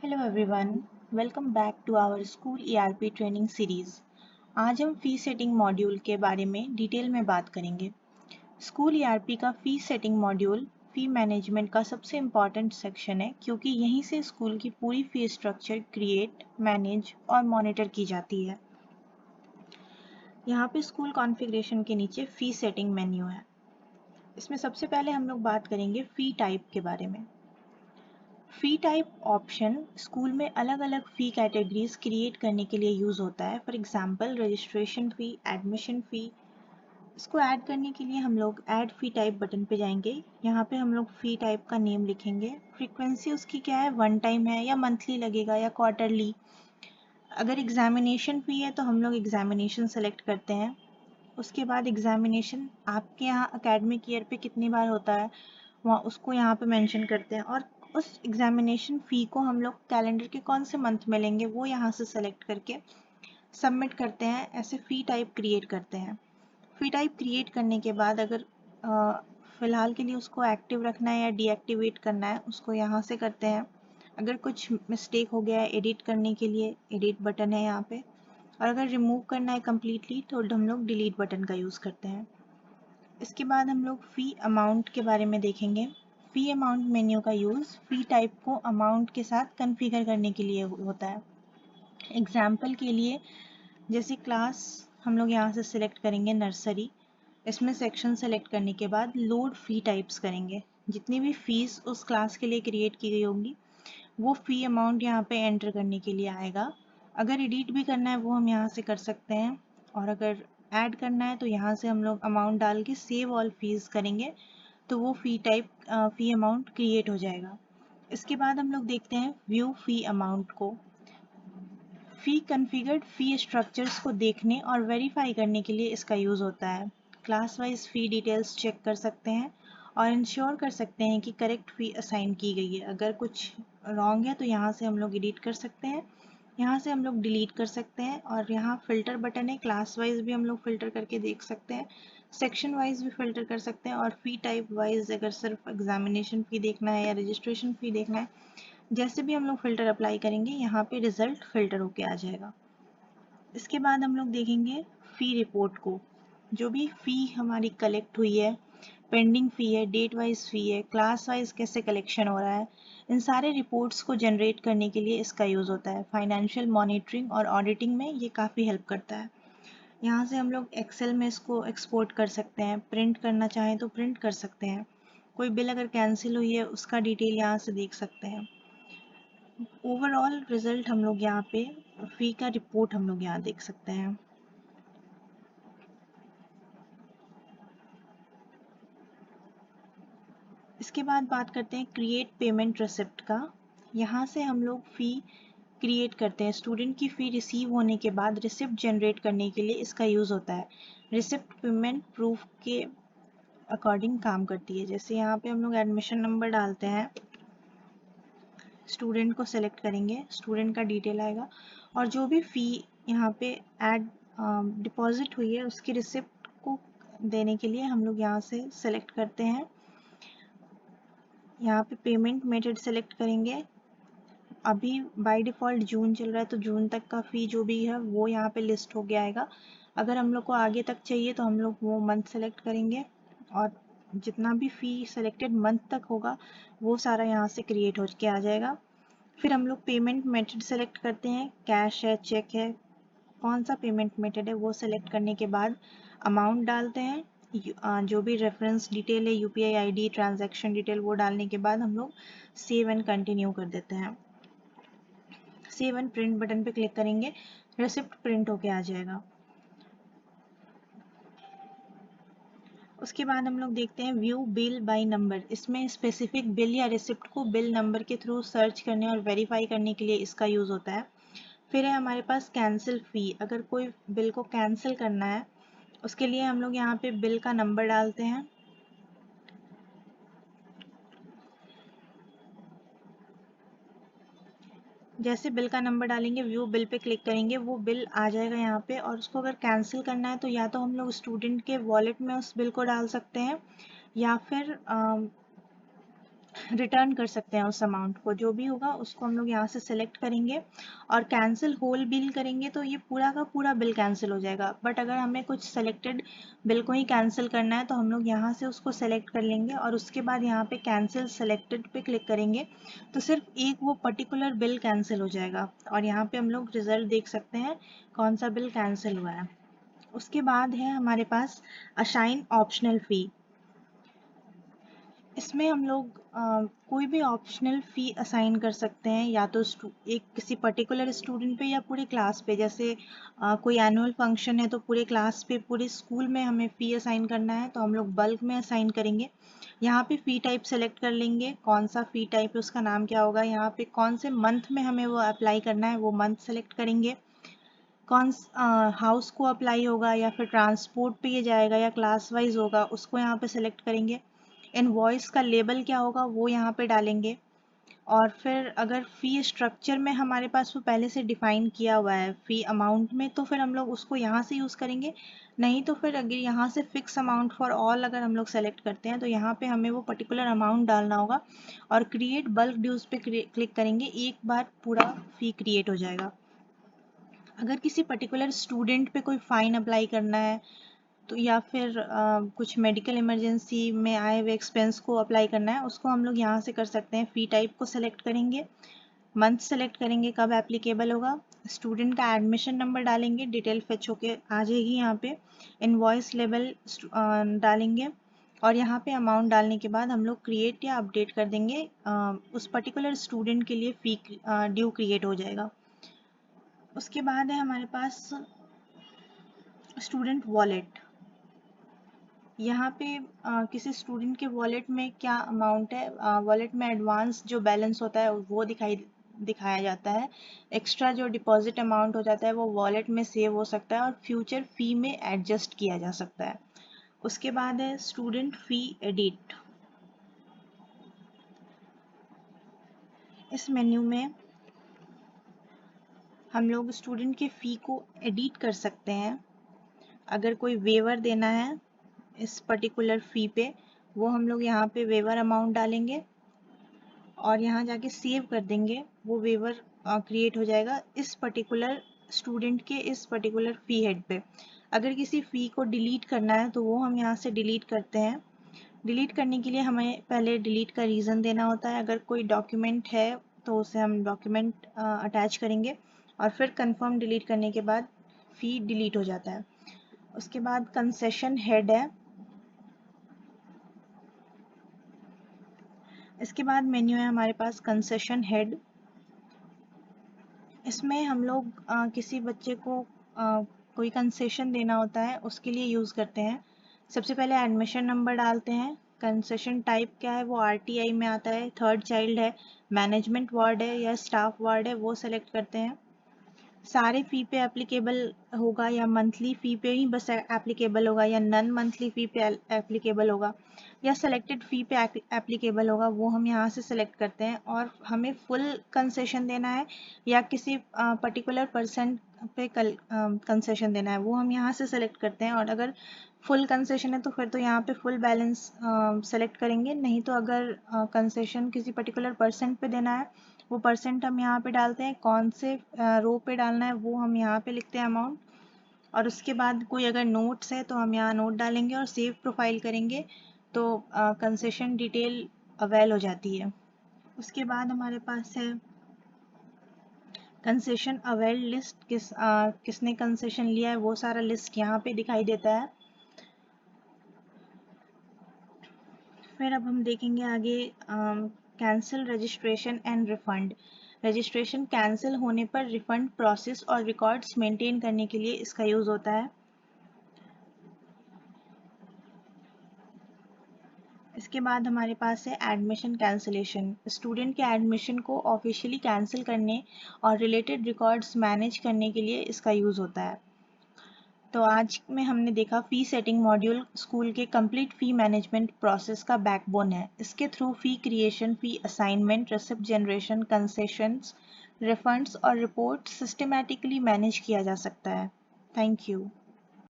Hello everyone, welcome back to our school ERP training series. आज हम फी setting module के बारे में डिटेल में बात करेंगे। स्कूल ईआरपी का फी सेटिंग मॉड्यूल फी मैनेजमेंट का सबसे इम्पॉर्टेंट सेक्शन है क्योंकि यहीं से स्कूल की पूरी फी स्ट्रक्चर क्रिएट, मैनेज और मॉनिटर की जाती है। यहाँ पे स्कूल कॉन्फ़िगरेशन के नीचे फी सेटिंग मेन्यू है। इसमें सबसे पहले हम लोग बात करेंगे फी टाइप के बारे में। फी टाइप ऑप्शन स्कूल में अलग अलग फ़ी कैटेगरीज क्रिएट करने के लिए यूज़ होता है। For example registration fee, admission फ़ी। इसको ऐड करने के लिए हम लोग ऐड फ़ी टाइप बटन पे जाएंगे। यहाँ पे हम लोग फ़ी टाइप का नेम लिखेंगे। फ्रीक्वेंसी उसकी क्या है, वन टाइम है या मंथली लगेगा या क्वार्टरली। अगर एग्जामिनेशन फ़ी है तो हम लोग एग्जामिनेशन सेलेक्ट करते हैं। उसके बाद एग्जामिनेशन आपके यहाँ अकेडमिक ईयर पे कितनी बार होता है वहाँ उसको यहाँ पे मेंशन करते हैं, और उस एग्जामिनेशन फ़ी को हम लोग कैलेंडर के कौन से मंथ में लेंगे वो यहाँ से सेलेक्ट करके सबमिट करते हैं। ऐसे फ़ी टाइप क्रिएट करते हैं। फ़ी टाइप क्रिएट करने के बाद अगर फ़िलहाल के लिए उसको एक्टिव रखना है या डीएक्टिवेट करना है उसको यहाँ से करते हैं। अगर कुछ मिस्टेक हो गया है एडिट करने के लिए एडिट बटन है यहाँ पे, और अगर रिमूव करना है कम्प्लीटली तो हम लोग डिलीट बटन का यूज़ करते हैं। इसके बाद हम लोग फ़ी अमाउंट के बारे में देखेंगे। फ़ी अमाउंट मेन्यू का यूज़ फ़ी टाइप को अमाउंट के साथ कॉन्फ़िगर करने के लिए होता है। एग्जाम्पल के लिए जैसे क्लास हम लोग यहाँ से सिलेक्ट करेंगे नर्सरी। इसमें सेक्शन सेलेक्ट करने के बाद लोड फ़ी टाइप्स करेंगे। जितनी भी फ़ीस उस क्लास के लिए क्रिएट की गई होंगी वो फ़ी अमाउंट यहाँ पे एंटर करने के लिए आएगा। अगर एडिट भी करना है वो हम यहाँ से कर सकते हैं, और अगर ऐड करना है तो यहाँ से हम लोग अमाउंट डाल के सेव ऑल फीस करेंगे तो वो फ़ी टाइप फ़ी अमाउंट क्रिएट हो जाएगा। इसके बाद हम लोग देखते हैं व्यू फ़ी अमाउंट को। फ़ी कॉन्फ़िगर्ड फ़ी स्ट्रक्चर्स को देखने और वेरीफाई करने के लिए इसका यूज़ होता है। क्लास वाइज फ़ी डिटेल्स चेक कर सकते हैं और इंश्योर कर सकते हैं कि करेक्ट फ़ी असाइन की गई है। अगर कुछ रॉन्ग है तो यहाँ से हम लोग एडिट कर सकते हैं, यहाँ से हम लोग डिलीट कर सकते हैं, और यहाँ फ़िल्टर बटन है, क्लास वाइज भी हम लोग फ़िल्टर करके देख सकते हैं, सेक्शन वाइज भी फ़िल्टर कर सकते हैं, और फ़ी टाइप वाइज अगर सिर्फ एग्जामिनेशन फ़ी देखना है या रजिस्ट्रेशन फ़ी देखना है, जैसे भी हम लोग फ़िल्टर अप्लाई करेंगे यहाँ पे रिज़ल्ट फ़िल्टर होके आ जाएगा। इसके बाद हम लोग देखेंगे फ़ी रिपोर्ट को। जो भी फ़ी हमारी कलेक्ट हुई है, पेंडिंग फ़ी है, डेट वाइज फ़ी है, क्लास वाइज कैसे कलेक्शन हो रहा है, इन सारे रिपोर्ट्स को जनरेट करने के लिए इसका यूज़ होता है। फाइनेंशियल मॉनिटरिंग और ऑडिटिंग में ये काफ़ी हेल्प करता है। यहाँ से हम लोग एक्सेल में इसको एक्सपोर्ट कर सकते हैं, प्रिंट करना चाहें तो प्रिंट कर सकते हैं। कोई बिल अगर कैंसिल हुई है उसका डिटेल यहाँ से देख सकते हैं। ओवरऑल रिजल्ट हम लोग यहाँ पे फ़ी का रिपोर्ट हम लोग यहाँ देख सकते हैं। इसके बाद बात करते हैं क्रिएट पेमेंट रिसिप्ट का। यहाँ से हम लोग फ़ी क्रिएट करते हैं। स्टूडेंट की फ़ी रिसीव होने के बाद रिसिप्ट जनरेट करने के लिए इसका यूज़ होता है। रिसिप्ट पेमेंट प्रूफ के अकॉर्डिंग काम करती है। जैसे यहाँ पे हम लोग एडमिशन नंबर डालते हैं, स्टूडेंट को सेलेक्ट करेंगे, स्टूडेंट का डिटेल आएगा, और जो भी फ़ी यहाँ पे ऐड डिपॉजिट हुई है उसकी रिसिप्ट को देने के लिए हम लोग यहाँ से सेलेक्ट करते हैं। यहाँ पे पेमेंट मेथड सेलेक्ट करेंगे। अभी बाय डिफ़ॉल्ट जून चल रहा है तो जून तक का फ़ी जो भी है वो यहाँ पे लिस्ट हो गया आएगा। अगर हम लोग को आगे तक चाहिए तो हम लोग वो मंथ सेलेक्ट करेंगे, और जितना भी फ़ी सेलेक्टेड मंथ तक होगा वो सारा यहाँ से क्रिएट हो के आ जाएगा। फिर हम लोग पेमेंट मेथड सेलेक्ट करते हैं, कैश है, चेक है, कौन सा पेमेंट मेथड है वो सेलेक्ट करने के बाद अमाउंट डालते हैं। जो भी रेफरेंस डिटेल है, यूपीआई आईडी, ट्रांजैक्शन डिटेल, वो डालने के बाद हम लोग सेव एंड कंटिन्यू कर देते हैं। सेव एंड प्रिंट बटन पे क्लिक करेंगे, रिसिप्ट प्रिंट होके आ जाएगा। उसके बाद हम लोग देखते हैं व्यू बिल बाय नंबर। इसमें स्पेसिफिक बिल या रिसिप्ट को बिल नंबर के थ्रू सर्च करने और वेरीफाई करने के लिए इसका यूज़ होता है। फिर है हमारे पास कैंसिल फ़ी। अगर कोई बिल को कैंसिल करना है उसके लिए हम लोग यहाँ पे बिल का नंबर डालते हैं। जैसे बिल का नंबर डालेंगे, व्यू बिल पे क्लिक करेंगे, वो बिल आ जाएगा यहाँ पे, और उसको अगर कैंसिल करना है तो या तो हम लोग स्टूडेंट के वॉलेट में उस बिल को डाल सकते हैं, या फिर रिटर्न कर सकते हैं उस अमाउंट को, जो भी होगा उसको हम लोग यहाँ से सेलेक्ट करेंगे और कैंसिल होल बिल करेंगे तो ये पूरा का पूरा बिल कैंसिल हो जाएगा। बट अगर हमें कुछ सेलेक्टेड बिल को ही कैंसिल करना है तो हम लोग यहाँ से उसको सेलेक्ट कर लेंगे और उसके बाद यहाँ पे कैंसिल सेलेक्टेड पे क्लिक करेंगे तो सिर्फ एक वो पर्टिकुलर बिल कैंसिल हो जाएगा और यहाँ पे हम लोग रिजल्ट देख सकते हैं कौन सा बिल कैंसिल हुआ है। उसके बाद है हमारे पास असाइन ऑप्शनल फ़ी। इसमें हम लोग कोई भी ऑप्शनल फ़ी असाइन कर सकते हैं, या तो एक किसी पर्टिकुलर स्टूडेंट पे या पूरे क्लास पे। जैसे कोई एनुअल फंक्शन है तो पूरे क्लास पे पूरे स्कूल में हमें फ़ी असाइन करना है तो हम लोग बल्क में असाइन करेंगे। यहाँ पे फ़ी टाइप सेलेक्ट कर लेंगे, कौन सा फ़ी टाइप है उसका नाम क्या होगा। यहाँ पे कौन से मंथ में हमें वो अप्लाई करना है वो मंथ सेलेक्ट करेंगे। कौन हाउस को अप्लाई होगा या फिर ट्रांसपोर्ट पे ये जाएगा या क्लास वाइज होगा उसको यहाँ पे सेलेक्ट करेंगे। इनवॉइस का लेबल क्या होगा वो यहाँ पे डालेंगे। और फिर अगर फ़ी स्ट्रक्चर में हमारे पास वो पहले से डिफाइन किया हुआ है फ़ी अमाउंट में तो फिर हम लोग उसको यहाँ से यूज़ करेंगे। नहीं तो फिर अगर यहाँ से फिक्स अमाउंट फॉर ऑल अगर हम लोग सेलेक्ट करते हैं तो यहाँ पे हमें वो पर्टिकुलर अमाउंट डालना होगा और क्रिएट बल्क ड्यूज पे क्लिक करेंगे, एक बार पूरा फ़ी क्रिएट हो जाएगा। अगर किसी पर्टिकुलर स्टूडेंट पे कोई फ़ाइन अप्लाई करना है तो या फिर कुछ मेडिकल इमरजेंसी में आए हुए एक्सपेंस को अप्लाई करना है उसको हम लोग यहाँ से कर सकते हैं। फ़ी टाइप को सेलेक्ट करेंगे, मंथ सेलेक्ट करेंगे कब एप्लीकेबल होगा, स्टूडेंट का एडमिशन नंबर डालेंगे, डिटेल फेच होके आ जाएगी यहाँ पे। इनवॉइस लेवल डालेंगे और यहाँ पे अमाउंट डालने के बाद हम लोग क्रिएट या अपडेट कर देंगे। उस पर्टिकुलर स्टूडेंट के लिए फ़ी ड्यू क्रिएट हो जाएगा। उसके बाद है हमारे पास स्टूडेंट वॉलेट। यहाँ पे किसी स्टूडेंट के वॉलेट में क्या अमाउंट है, वॉलेट में एडवांस जो बैलेंस होता है वो दिखाया जाता है। एक्स्ट्रा जो डिपॉजिट अमाउंट हो जाता है वो वॉलेट में सेव हो सकता है और फ्यूचर फ़ी में एडजस्ट किया जा सकता है। उसके बाद है स्टूडेंट फ़ी एडिट। इस मेन्यू में हम लोग स्टूडेंट के फ़ी को एडिट कर सकते हैं। अगर कोई वेवर देना है इस पर्टिकुलर फ़ी पे वो हम लोग यहाँ पे वेवर अमाउंट डालेंगे और यहाँ जाके सेव कर देंगे। वो वेवर क्रिएट हो जाएगा इस पर्टिकुलर स्टूडेंट के इस पर्टिकुलर फ़ी हेड पे। अगर किसी फ़ी को डिलीट करना है तो वो हम यहाँ से डिलीट करते हैं। डिलीट करने के लिए हमें पहले डिलीट का रीज़न देना होता है। अगर कोई डॉक्यूमेंट है तो उसे हम डॉक्यूमेंट अटैच करेंगे और फिर कंफर्म डिलीट करने के बाद फ़ी डिलीट हो जाता है। उसके बाद कंसेशन हेड है। इसके बाद मेन्यू है हमारे पास कंसेशन हेड। इसमें हम लोग किसी बच्चे को कोई कंसेशन देना होता है उसके लिए यूज़ करते हैं। सबसे पहले एडमिशन नंबर डालते हैं, कंसेशन टाइप क्या है वो आरटीआई में आता है, थर्ड चाइल्ड है, मैनेजमेंट वार्ड है या स्टाफ वार्ड है वो सेलेक्ट करते हैं। सारे फ़ी पे एप्लीकेबल होगा या मंथली फ़ी पे ही बस एप्लीकेबल होगा या नन मंथली फ़ी पे एप्लीकेबल होगा या सेलेक्टेड फ़ी पे एप्लीकेबल होगा वो हम यहाँ से सेलेक्ट करते हैं। और हमें फुल कंसेशन देना है या किसी पर्टिकुलर परसेंट पे कंसेशन देना है वो हम यहाँ से सेलेक्ट करते हैं। और अगर फुल कंसेशन है तो फिर तो यहाँ पे फुल बैलेंस सेलेक्ट करेंगे। नहीं तो अगर कंसेशन किसी पर्टिकुलर परसेंट पे देना है वो परसेंट हम यहाँ पे डालते हैं, कौन से रो पे डालना है वो हम यहाँ पे लिखते हैं अमाउंट। और उसके बाद कोई अगर नोट्स है तो हम यहाँ नोट डालेंगे और सेव प्रोफाइल करेंगे तो कंसेशन डिटेल अवेल हो जाती है। उसके बाद हमारे पास है कंसेशन अवेल लिस्ट, किसने कंसेशन लिया है वो सारा लिस्ट यहाँ पे दिखाई देता है। फिर अब हम देखेंगे आगे cancel registration and refund. Registration cancel होने पर रिफंड प्रोसेस और रिकॉर्ड्स मेंटेन करने के लिए इसका यूज़ होता है। इसके बाद हमारे पास है एडमिशन कैंसिलेशन। स्टूडेंट के एडमिशन को ऑफिशियली कैंसिल करने और रिलेटेड रिकॉर्ड्स मैनेज करने के लिए इसका यूज़ होता है। तो आज में हमने देखा फ़ी सेटिंग मॉड्यूल स्कूल के कंप्लीट फ़ी मैनेजमेंट प्रोसेस का बैकबोन है। इसके through fee creation, fee assignment, receipt generation, concessions, refunds और रिपोर्ट सिस्टमैटिकली मैनेज किया जा सकता है। Thank you.